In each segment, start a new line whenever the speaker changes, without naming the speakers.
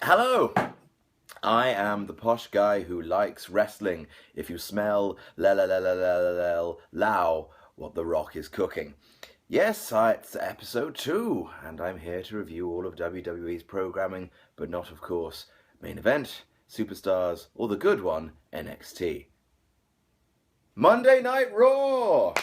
Hello! I am the posh guy who likes wrestling. If you smell lao what The Rock is cooking. Yes, it's episode 2, and I'm here to review all of WWE's programming, but not, of course, main event, superstars, or the good one, NXT. Monday Night Raw!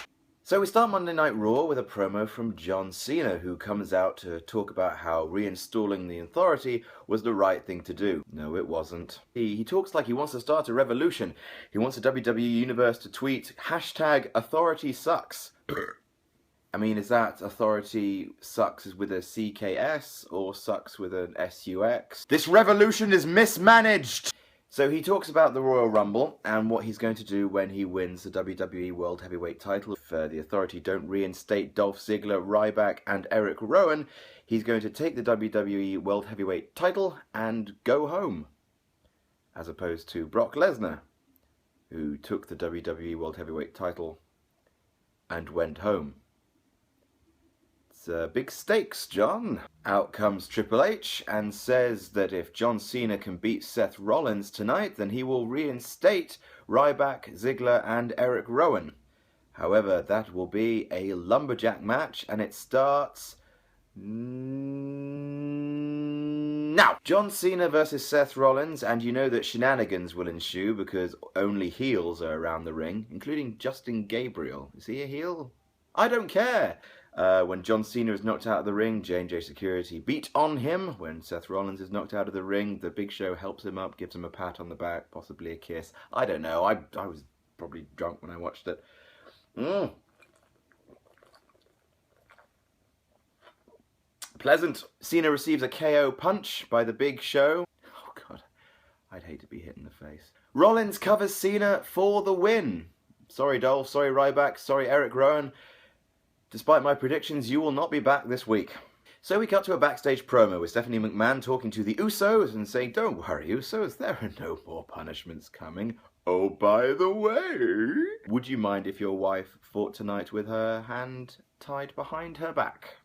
So we start Monday Night Raw with a promo from John Cena, who comes out to talk about how reinstalling the Authority was the right thing to do. No, it wasn't. He talks like he wants to start a revolution. He wants the WWE Universe to tweet #Authority sucks. I mean, is that Authority sucks with a CKS or sucks with an SUX? This revolution is mismanaged! So he talks about the Royal Rumble and what he's going to do when he wins the WWE World Heavyweight title. If the Authority don't reinstate Dolph Ziggler, Ryback and Eric Rowan, he's going to take the WWE World Heavyweight title and go home. As opposed to Brock Lesnar, who took the WWE World Heavyweight title and went home. Big stakes, John. Out comes Triple H and says that if John Cena can beat Seth Rollins tonight, then he will reinstate Ryback, Ziggler and Eric Rowan. However, that will be a Lumberjack match, and it starts now. John Cena versus Seth Rollins, and you know that shenanigans will ensue because only heels are around the ring, including Justin Gabriel. Is he a heel? I don't care. When John Cena is knocked out of the ring, J&J Security beat on him. When Seth Rollins is knocked out of the ring, the Big Show helps him up, gives him a pat on the back, possibly a kiss. I don't know. I was probably drunk when I watched it. Pleasant. Cena receives a KO punch by the Big Show. Oh, God. I'd hate to be hit in the face. Rollins covers Cena for the win. Sorry, Dolph. Sorry, Ryback. Sorry, Eric Rowan. Despite my predictions, you will not be back this week. So we cut to a backstage promo with Stephanie McMahon talking to the Usos and saying, "Don't worry, Usos, there are no more punishments coming. Oh, by the way, would you mind if your wife fought tonight with her hand tied behind her back?"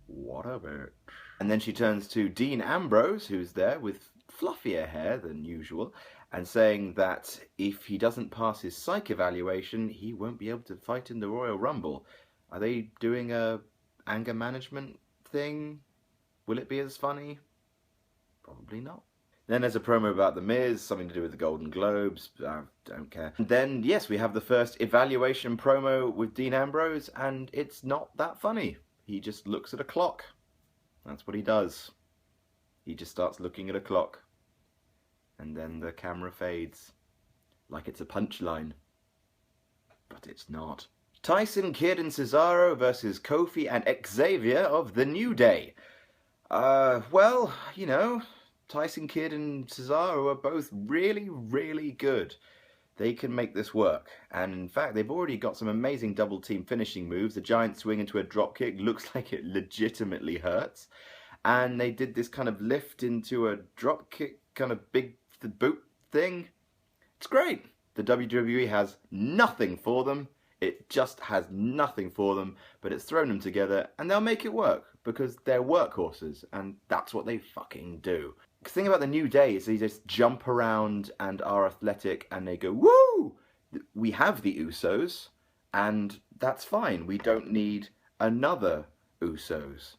What a bitch. And then she turns to Dean Ambrose, who's there with fluffier hair than usual, and saying that if he doesn't pass his psych evaluation, he won't be able to fight in the Royal Rumble. Are they doing a anger management thing? Will it be as funny? Probably not. Then there's a promo about The Miz, something to do with the Golden Globes. I don't care. And then, yes, we have the first evaluation promo with Dean Ambrose, and it's not that funny. He just looks at a clock. That's what he does. He just starts looking at a clock. And then the camera fades, like it's a punchline. But it's not. Tyson Kidd and Cesaro versus Kofi and Xavier of The New Day. Well, you know, Tyson Kidd and Cesaro are both really, really good. They can make this work. And in fact, they've already got some amazing double team finishing moves. The giant swing into a dropkick looks like it legitimately hurts. And they did this kind of lift into a dropkick, kind of big the boot thing. It's great. The WWE has nothing for them. It just has nothing for them, but it's thrown them together and they'll make it work because they're workhorses and that's what they fucking do. The thing about the New Day is they just jump around and are athletic and they go, woo! We have the Usos and that's fine. We don't need another Usos,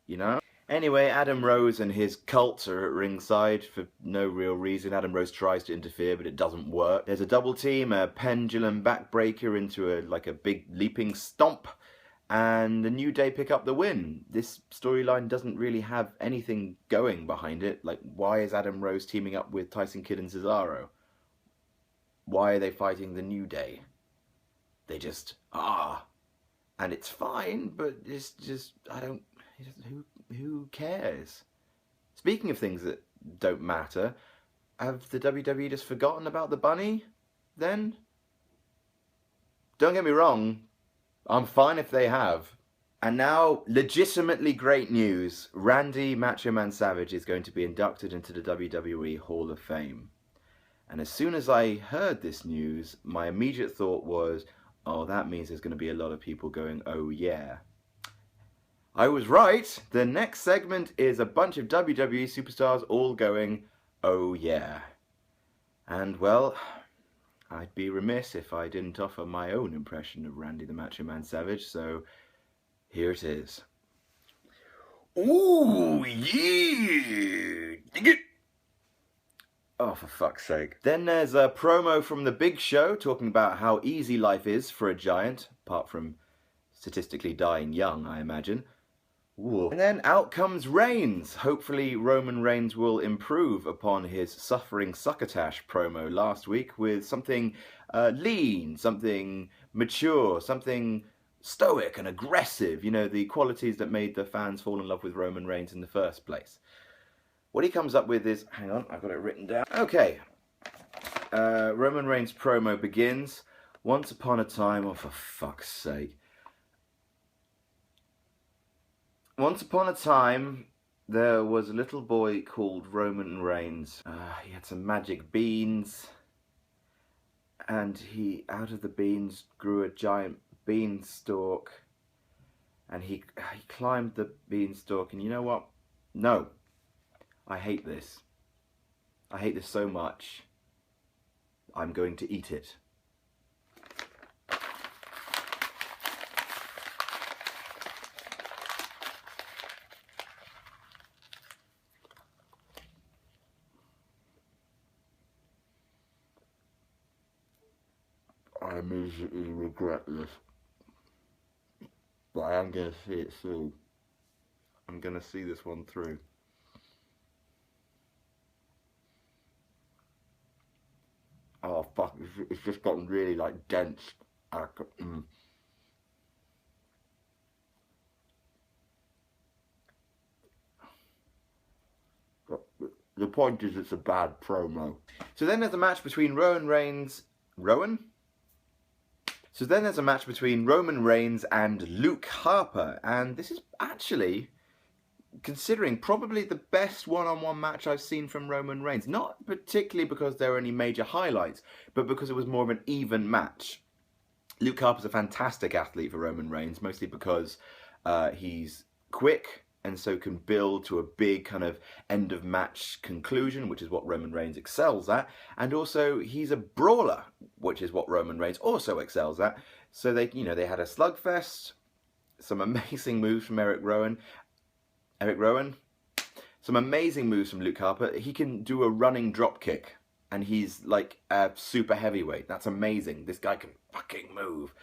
you know? Anyway, Adam Rose and his cult are at ringside for no real reason. Adam Rose tries to interfere, but it doesn't work. There's a double team, a pendulum backbreaker into a big leaping stomp, and the New Day pick up the win. This storyline doesn't really have anything going behind it. Like, why is Adam Rose teaming up with Tyson Kidd and Cesaro? Why are they fighting the New Day? They just are. And it's fine, but it's just, who cares? Speaking of things that don't matter, have the WWE just forgotten about the bunny then? Don't get me wrong, I'm fine if they have. And now, legitimately great news. Randy Macho Man Savage is going to be inducted into the WWE Hall of Fame. And as soon as I heard this news, my immediate thought was, oh, that means there's going to be a lot of people going, oh yeah. I was right. The next segment is a bunch of WWE superstars all going, oh yeah. And well, I'd be remiss if I didn't offer my own impression of Randy the Macho Man Savage, so here it is. Ooh, yeah! Oh, for fuck's sake. Then there's a promo from The Big Show talking about how easy life is for a giant, apart from statistically dying young, I imagine. Ooh. And then out comes Reigns. Hopefully Roman Reigns will improve upon his suffering succotash promo last week with something lean, something mature, something stoic and aggressive. You know, the qualities that made the fans fall in love with Roman Reigns in the first place. What he comes up with is, hang on, I've got it written down. Okay, Roman Reigns' promo begins. Once upon a time, oh for fuck's sake. Once upon a time, there was a little boy called Roman Reigns. He had some magic beans, and out of the beans grew a giant beanstalk, and he climbed the beanstalk, and you know what? No. I hate this. I hate this so much. I'm going to eat it. I immediately regret this. But I am going to see it through. I'm going to see this one through. Oh fuck, it's just gotten really like dense. The point is it's a bad promo. So then there's a match between Roman Reigns and Luke Harper, and this is actually, considering, probably the best one-on-one match I've seen from Roman Reigns. Not particularly because there were any major highlights, but because it was more of an even match. Luke Harper's a fantastic athlete for Roman Reigns, mostly because he's quick and so can build to a big kind of end-of-match conclusion, which is what Roman Reigns excels at. And also, he's a brawler, which is what Roman Reigns also excels at. So they had a slugfest, some amazing moves from Eric Rowan. Some amazing moves from Luke Harper. He can do a running drop kick, and he's like a super heavyweight. That's amazing. This guy can fucking move.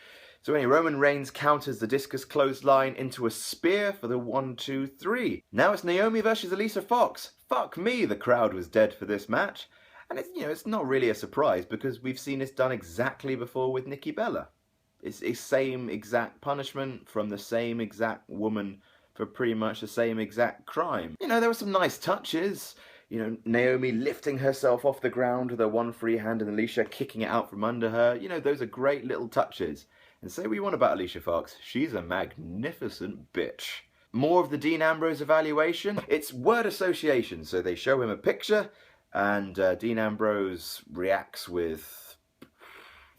So anyway, Roman Reigns counters the discus clothesline into a spear for the 1, 2, 3. Now it's Naomi versus Alicia Fox. Fuck me, the crowd was dead for this match. And it's not really a surprise because we've seen this done exactly before with Nikki Bella. It's the same exact punishment from the same exact woman for pretty much the same exact crime. There were some nice touches. Naomi lifting herself off the ground with her one free hand and Alicia kicking it out from under her. Those are great little touches. And say what you want about Alicia Fox, she's a magnificent bitch. More of the Dean Ambrose evaluation. It's word association, so they show him a picture and Dean Ambrose reacts with,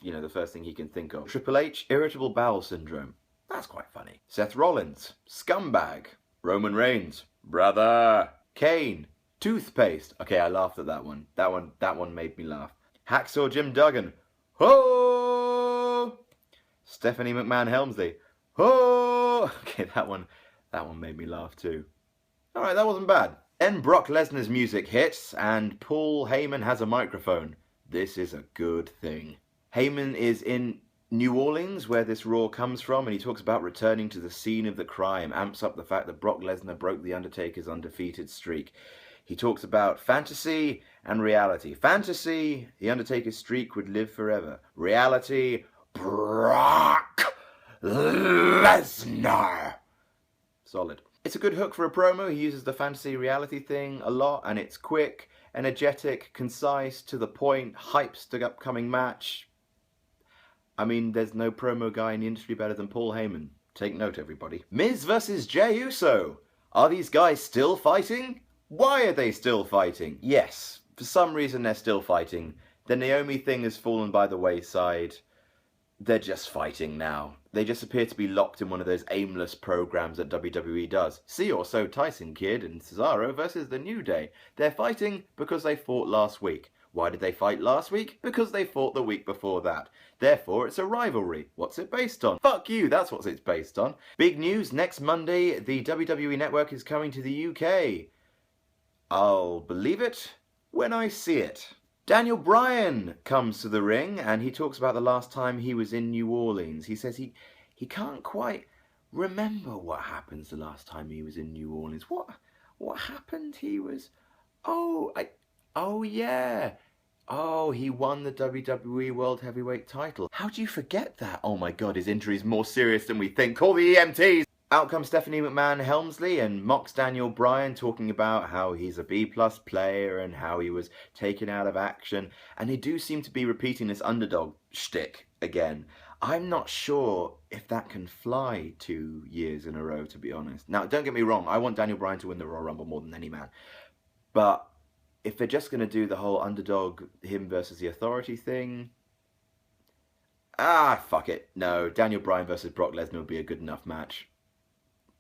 the first thing he can think of. Triple H, irritable bowel syndrome. That's quite funny. Seth Rollins, scumbag. Roman Reigns, brother. Kane, toothpaste. Okay, I laughed at that one. That one made me laugh. Hacksaw Jim Duggan, ho! Stephanie McMahon Helmsley, ho! Okay, that one made me laugh too. Alright, that wasn't bad. Then Brock Lesnar's music hits, and Paul Heyman has a microphone. This is a good thing. Heyman is in New Orleans, where this Raw comes from, and he talks about returning to the scene of the crime, amps up the fact that Brock Lesnar broke The Undertaker's undefeated streak. He talks about fantasy and reality. Fantasy, The Undertaker's streak would live forever. Reality, Brock Lesnar. Solid. It's a good hook for a promo. He uses the fantasy reality thing a lot, and it's quick, energetic, concise, to the point, hypes the upcoming match. I mean, there's no promo guy in the industry better than Paul Heyman. Take note, everybody. Miz versus Jey Uso. Are these guys still fighting? Why are they still fighting? Yes, for some reason they're still fighting. The Naomi thing has fallen by the wayside. They're just fighting now. They just appear to be locked in one of those aimless programs that WWE does. See also Tyson Kidd and Cesaro versus The New Day. They're fighting because they fought last week. Why did they fight last week? Because they fought the week before that. Therefore, it's a rivalry. What's it based on? Fuck you, that's what it's based on. Big news, next Monday, the WWE Network is coming to the UK. I'll believe it when I see it. Daniel Bryan comes to the ring and he talks about the last time he was in New Orleans. He says he can't quite remember what happened the last time he was in New Orleans. What happened? He was... Oh yeah. Oh, he won the WWE World Heavyweight title. How do you forget that? Oh my god, his injury's more serious than we think. Call the EMTs! Out comes Stephanie McMahon-Helmsley and mocks Daniel Bryan, talking about how he's a B-plus player and how he was taken out of action. And they do seem to be repeating this underdog shtick again. I'm not sure if that can fly 2 years in a row, to be honest. Now, don't get me wrong, I want Daniel Bryan to win the Royal Rumble more than any man. But if they're just going to do the whole underdog, him versus the Authority thing... fuck it. No, Daniel Bryan versus Brock Lesnar would be a good enough match.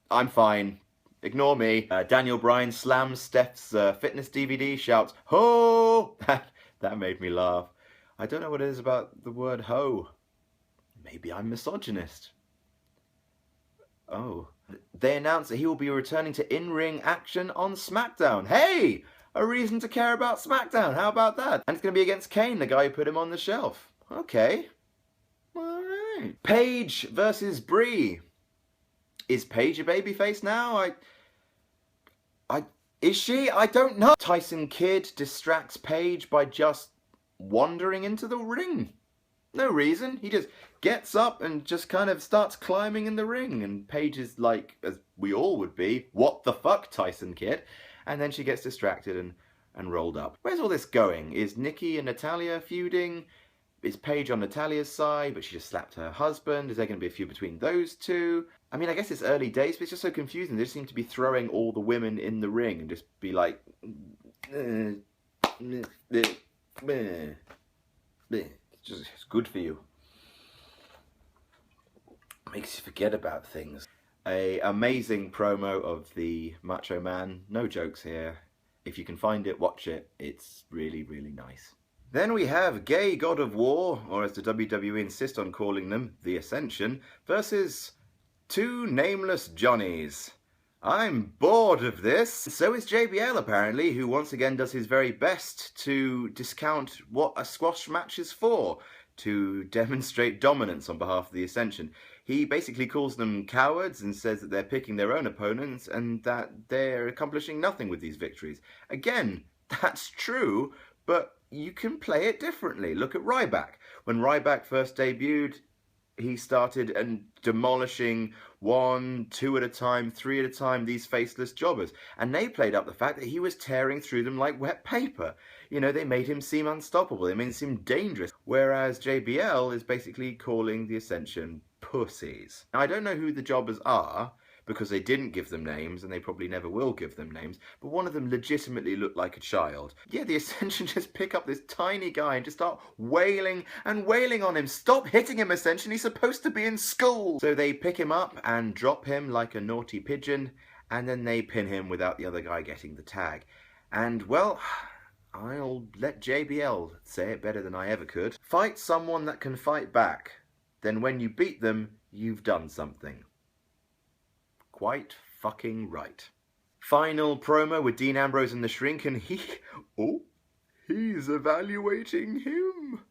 I'm fine. Ignore me. Daniel Bryan slams Steph's fitness DVD, shouts, "Ho!" That made me laugh. I don't know what it is about the word ho. Maybe I'm misogynist. Oh. They announce that he will be returning to in-ring action on SmackDown. Hey! A reason to care about SmackDown. How about that? And it's going to be against Kane, the guy who put him on the shelf. Okay. Alright. Paige versus Brie. Is Paige a babyface now? Is she? I don't know. Tyson Kidd distracts Paige by just wandering into the ring. No reason. He just gets up and just kind of starts climbing in the ring. And Paige is like, as we all would be, what the fuck, Tyson Kidd? And then she gets distracted and rolled up. Where's all this going? Is Nikki and Natalya feuding? Is Paige on Natalya's side, but she just slapped her husband? Is there going to be a feud between those two? I mean, I guess it's early days, but it's just so confusing. They just seem to be throwing all the women in the ring and just be like... It's good for you. Makes you forget about things. A amazing promo of the Macho Man. No jokes here. If you can find it, watch it. It's really, really nice. Then we have Gay God of War, or as the WWE insist on calling them, the Ascension, versus two nameless Johnnies. I'm bored of this. So is JBL apparently, who once again does his very best to discount what a squash match is for, to demonstrate dominance on behalf of the Ascension. He basically calls them cowards and says that they're picking their own opponents and that they're accomplishing nothing with these victories. Again, that's true, but you can play it differently. Look at Ryback. When Ryback first debuted, he started demolishing 1, 2 at a time, 3 at a time, these faceless jobbers. And they played up the fact that he was tearing through them like wet paper. You know, they made him seem unstoppable. They made him seem dangerous. Whereas JBL is basically calling the Ascension pussies. Now, I don't know who the jobbers are, because they didn't give them names, and they probably never will give them names, but one of them legitimately looked like a child. Yeah, the Ascension just pick up this tiny guy and just start wailing and wailing on him. Stop hitting him, Ascension, he's supposed to be in school! So they pick him up and drop him like a naughty pigeon, and then they pin him without the other guy getting the tag. And, well, I'll let JBL say it better than I ever could. Fight someone that can fight back. Then when you beat them, you've done something. Quite fucking right. Final promo with Dean Ambrose and the Shrink, and he's evaluating him.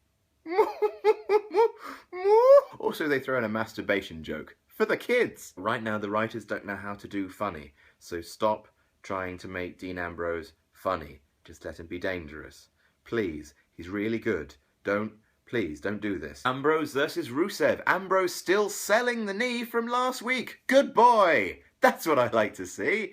Also, they throw in a masturbation joke. For the kids! Right now, the writers don't know how to do funny, so stop trying to make Dean Ambrose funny. Just let him be dangerous. Please, he's really good. Please, don't do this. Ambrose versus Rusev. Ambrose still selling the knee from last week. Good boy! That's what I like to see.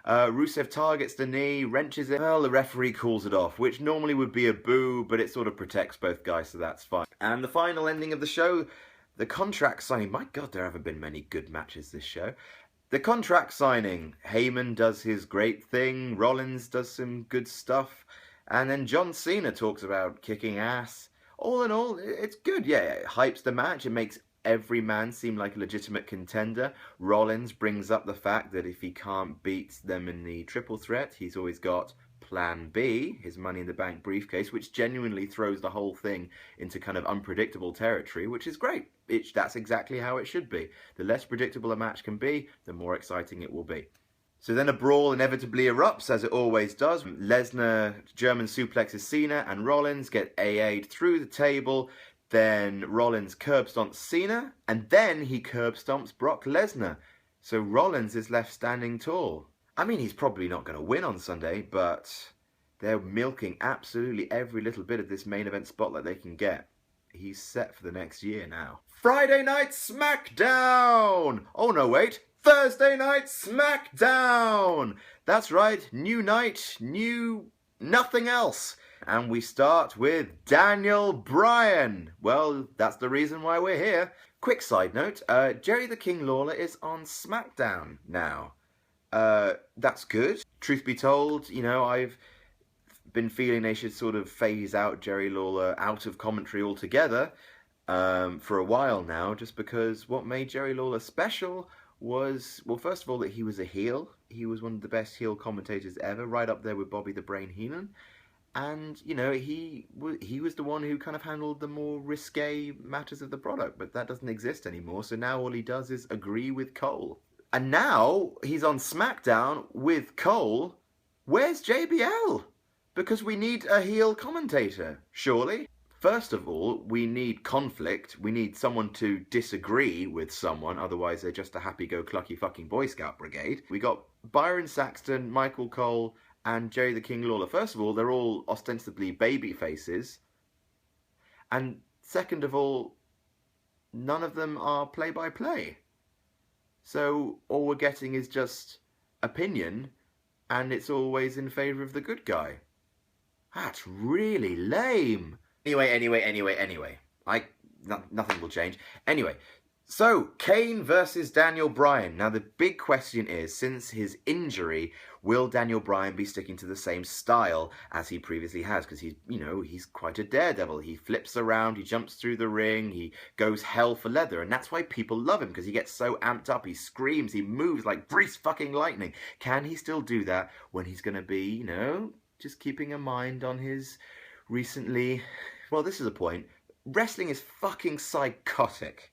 Rusev targets the knee, wrenches it. Well, the referee calls it off, which normally would be a boo, but it sort of protects both guys, so that's fine. And the final ending of the show, the contract signing. My God, there haven't been many good matches this show. The contract signing. Heyman does his great thing. Rollins does some good stuff. And then John Cena talks about kicking ass. All in all, it's good. Yeah, it hypes the match. It makes every man seem like a legitimate contender. Rollins brings up the fact that if he can't beat them in the triple threat, he's always got Plan B, his Money in the Bank briefcase, which genuinely throws the whole thing into kind of unpredictable territory, which is great. That's exactly how it should be. The less predictable a match can be, the more exciting it will be. So then a brawl inevitably erupts, as it always does. Lesnar German suplexes Cena, and Rollins get AA'd through the table. Then Rollins curb stomps Cena, and then he curb stomps Brock Lesnar. So Rollins is left standing tall. I mean, he's probably not going to win on Sunday, but they're milking absolutely every little bit of this main event spotlight they can get. He's set for the next year now. Friday Night SmackDown! Oh no, wait. Thursday Night SmackDown! That's right, new night, new nothing else. And we start with Daniel Bryan. Well, that's the reason why we're here. Quick side note, Jerry the King Lawler is on SmackDown now. That's good. Truth be told, you know, I've been feeling they should sort of phase out Jerry Lawler out of commentary altogether for a while now, just because what made Jerry Lawler special was, well, first of all, that he was a heel. He was one of the best heel commentators ever, right up there with Bobby the Brain Heenan. And, you know, he was the one who kind of handled the more risque matters of the product, but that doesn't exist anymore, so now all he does is agree with Cole. And now he's on SmackDown with Cole. Where's JBL? Because we need a heel commentator, surely. First of all, we need conflict. We need someone to disagree with someone, otherwise they're just a happy-go-clucky fucking Boy Scout brigade. We got Byron Saxton, Michael Cole, and Jerry the King Lawler. First of all, they're all ostensibly baby faces. And second of all, none of them are play-by-play. So all we're getting is just opinion, and it's always in favour of the good guy. That's really lame. Anyway. Nothing will change. Anyway, so Kane versus Daniel Bryan. Now the big question is, since his injury, will Daniel Bryan be sticking to the same style as he previously has? Because he's quite a daredevil. He flips around, he jumps through the ring, he goes hell for leather, and that's why people love him, because he gets so amped up, he screams, he moves like Brees fucking lightning. Can he still do that when he's going to be, just keeping a mind on his recently... Well, this is a point. Wrestling is fucking psychotic,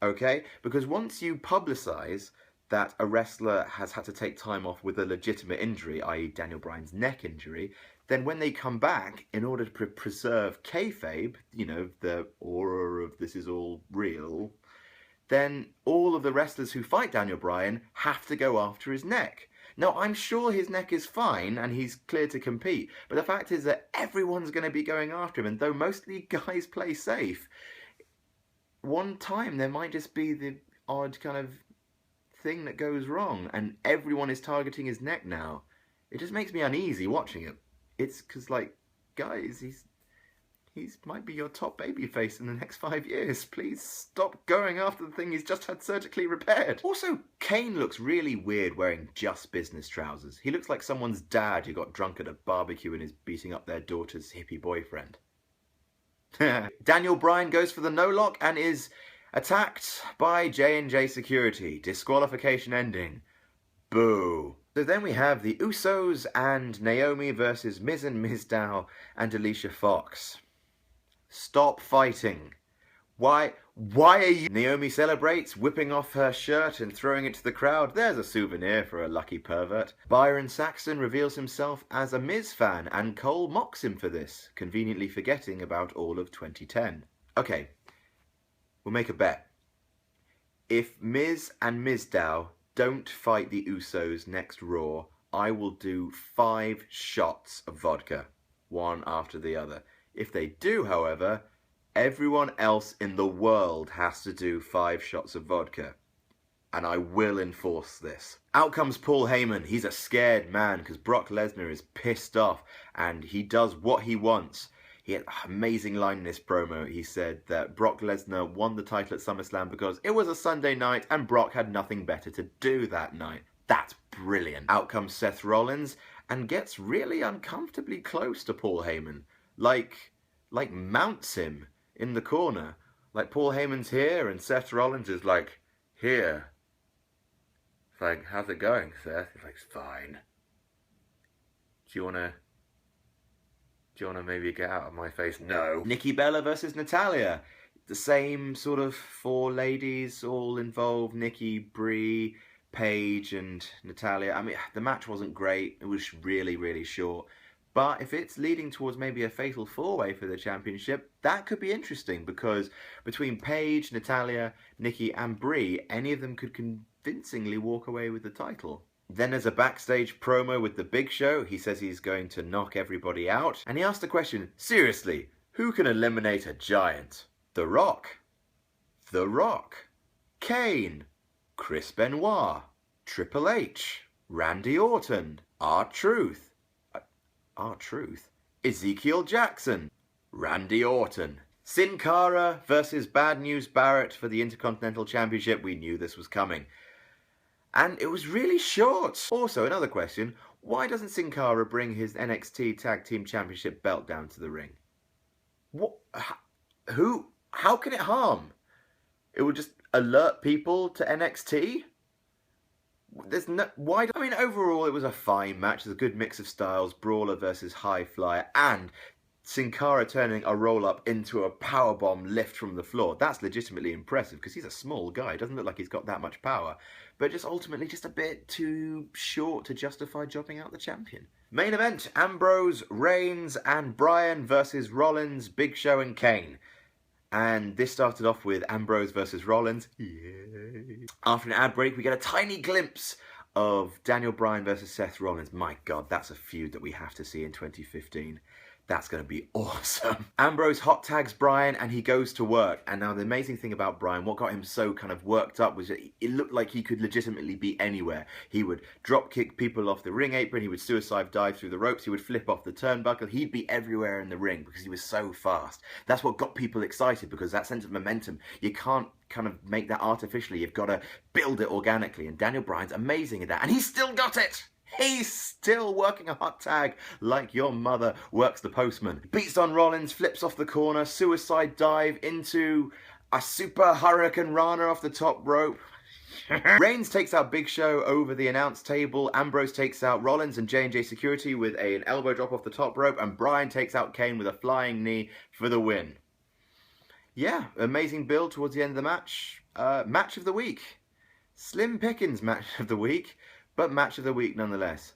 okay? Because once you publicise that a wrestler has had to take time off with a legitimate injury, i.e. Daniel Bryan's neck injury, then when they come back, in order to preserve kayfabe, the aura of this is all real, then all of the wrestlers who fight Daniel Bryan have to go after his neck. Now, I'm sure his neck is fine and he's clear to compete, but the fact is that everyone's going to be going after him, and though mostly guys play safe, one time there might just be the odd kind of thing that goes wrong, and everyone is targeting his neck now. It just makes me uneasy watching it. It's because, guys, he's might be your top babyface in the next 5 years. Please stop going after the thing he's just had surgically repaired. Also, Kane looks really weird wearing just business trousers. He looks like someone's dad who got drunk at a barbecue and is beating up their daughter's hippie boyfriend. Daniel Bryan goes for the no-lock and is attacked by J&J security. Disqualification ending. Boo. So then we have the Usos and Naomi versus Miz and Mizdow and Alicia Fox. Stop fighting. Why are you... Naomi celebrates, whipping off her shirt and throwing it to the crowd. There's a souvenir for a lucky pervert. Byron Saxton reveals himself as a Miz fan, and Cole mocks him for this, conveniently forgetting about all of 2010. Okay, we'll make a bet. If Miz and Mizdow don't fight the Usos next Raw, I will do 5 shots of vodka, one after the other. If they do, however, everyone else in the world has to do 5 shots of vodka. And I will enforce this. Out comes Paul Heyman. He's a scared man because Brock Lesnar is pissed off and he does what he wants. He had an amazing line in this promo. He said that Brock Lesnar won the title at SummerSlam because it was a Sunday night and Brock had nothing better to do that night. That's brilliant. Out comes Seth Rollins and gets really uncomfortably close to Paul Heyman. Like mounts him in the corner. Like, Paul Heyman's here and Seth Rollins is like, here. It's like, how's it going, Seth? He's like, it's fine. Do you wanna maybe get out of my face? No. Nikki Bella versus Natalya. The same sort of four ladies all involved. Nikki, Brie, Paige and Natalya. I mean, the match wasn't great. It was really, really short. But if it's leading towards maybe a fatal four-way for the championship, that could be interesting, because between Paige, Natalya, Nikki and Brie, any of them could convincingly walk away with the title. Then there's a backstage promo with the Big Show. He says he's going to knock everybody out. And he asked the question, seriously, who can eliminate a giant? The Rock. The Rock. Kane. Chris Benoit. Triple H. Randy Orton. R-Truth. R-Truth? Ezekiel Jackson. Randy Orton. Sin Cara versus Bad News Barrett for the Intercontinental Championship. We knew this was coming. And it was really short. Also, another question, why doesn't Sin Cara bring his NXT Tag Team Championship belt down to the ring? What? Who? How can it harm? It would just alert people to NXT? There's no... Why? I mean, overall, it was a fine match. There's a good mix of styles. Brawler versus High Flyer. And Sin Cara turning a roll-up into a powerbomb lift from the floor. That's legitimately impressive, because he's a small guy. It doesn't look like he's got that much power. But just ultimately just a bit too short to justify dropping out the champion. Main event, Ambrose, Reigns and Bryan versus Rollins, Big Show and Kane. And this started off with Ambrose versus Rollins. Yay. After an ad break, we get a tiny glimpse of Daniel Bryan versus Seth Rollins. My God, that's a feud that we have to see in 2015. That's going to be awesome. Ambrose hot tags Bryan and he goes to work. And now the amazing thing about Bryan, what got him so kind of worked up, was that it looked like he could legitimately be anywhere. He would drop kick people off the ring apron, he would suicide dive through the ropes, he would flip off the turnbuckle, he'd be everywhere in the ring because he was so fast. That's what got people excited, because that sense of momentum, you can't kind of make that artificially, you've got to build it organically. And Daniel Bryan's amazing at that, and he's still got it! He's still working a hot tag like your mother works the postman. Beats on Rollins, flips off the corner, suicide dive into a super hurricane rana off the top rope. Reigns takes out Big Show over the announce table. Ambrose takes out Rollins and J&J Security with an elbow drop off the top rope. And Bryan takes out Kane with a flying knee for the win. Yeah, amazing build towards the end of the match. Match of the week. Slim Pickens match of the week. But match of the week nonetheless.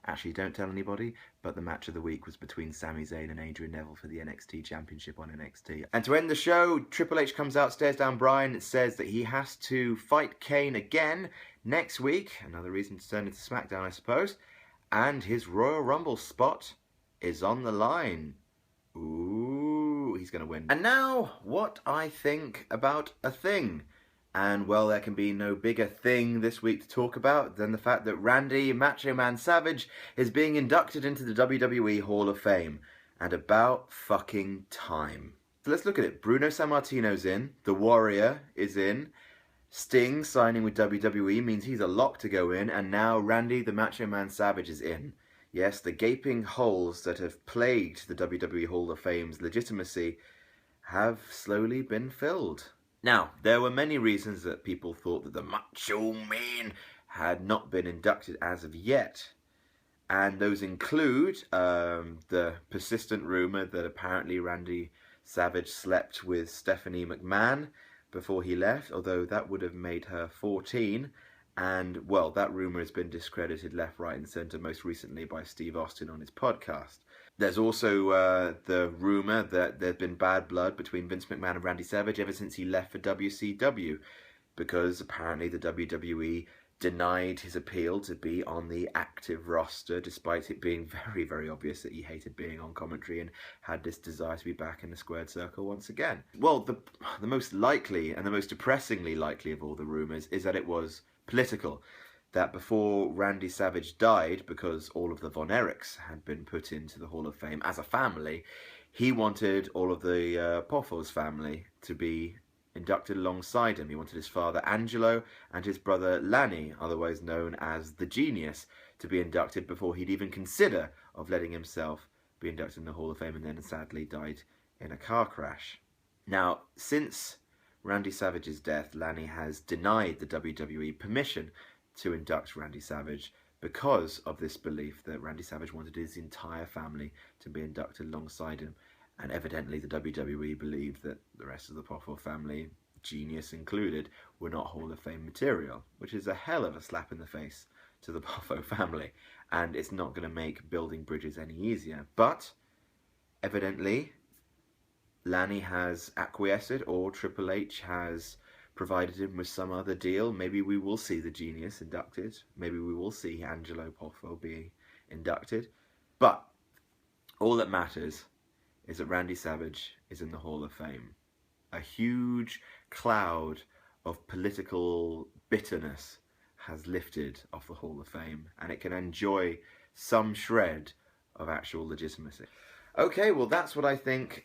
Actually, don't tell anybody, but the match of the week was between Sami Zayn and Adrian Neville for the NXT Championship on NXT. And to end the show, Triple H comes out, stares down Bryan, and says that he has to fight Kane again next week. Another reason to turn into SmackDown, I suppose. And his Royal Rumble spot is on the line. Ooh, he's going to win. And now, what I think about a thing. And, well, there can be no bigger thing this week to talk about than the fact that Randy Macho Man Savage is being inducted into the WWE Hall of Fame. And about fucking time. So let's look at it. Bruno Sammartino's in. The Warrior is in. Sting signing with WWE means he's a lock to go in. And now Randy the Macho Man Savage is in. Yes, the gaping holes that have plagued the WWE Hall of Fame's legitimacy have slowly been filled. Now, there were many reasons that people thought that the Macho Man had not been inducted as of yet. And those include the persistent rumour that apparently Randy Savage slept with Stephanie McMahon before he left, although that would have made her 14. And, well, that rumour has been discredited left, right and centre, most recently by Steve Austin on his podcast. There's also the rumour that there's been bad blood between Vince McMahon and Randy Savage ever since he left for WCW, because apparently the WWE denied his appeal to be on the active roster, despite it being very, very obvious that he hated being on commentary and had this desire to be back in the squared circle once again. Well, the most likely and the most depressingly likely of all the rumours is that it was political. That before Randy Savage died, because all of the Von Erichs had been put into the Hall of Fame as a family, he wanted all of the Poffos family to be inducted alongside him. He wanted his father Angelo and his brother Lanny, otherwise known as the Genius, to be inducted before he'd even consider of letting himself be inducted in the Hall of Fame, and then sadly died in a car crash. Now, since Randy Savage's death, Lanny has denied the WWE permission to induct Randy Savage because of this belief that Randy Savage wanted his entire family to be inducted alongside him. And evidently the WWE believed that the rest of the Poffo family, Genius included, were not Hall of Fame material, which is a hell of a slap in the face to the Poffo family. And it's not going to make building bridges any easier. But evidently Lanny has acquiesced, or Triple H has provided him with some other deal. Maybe we will see the Genius inducted. Maybe we will see Angelo Poffo be inducted. But all that matters is that Randy Savage is in the Hall of Fame. A huge cloud of political bitterness has lifted off the Hall of Fame, and it can enjoy some shred of actual legitimacy. Okay, well, that's what I think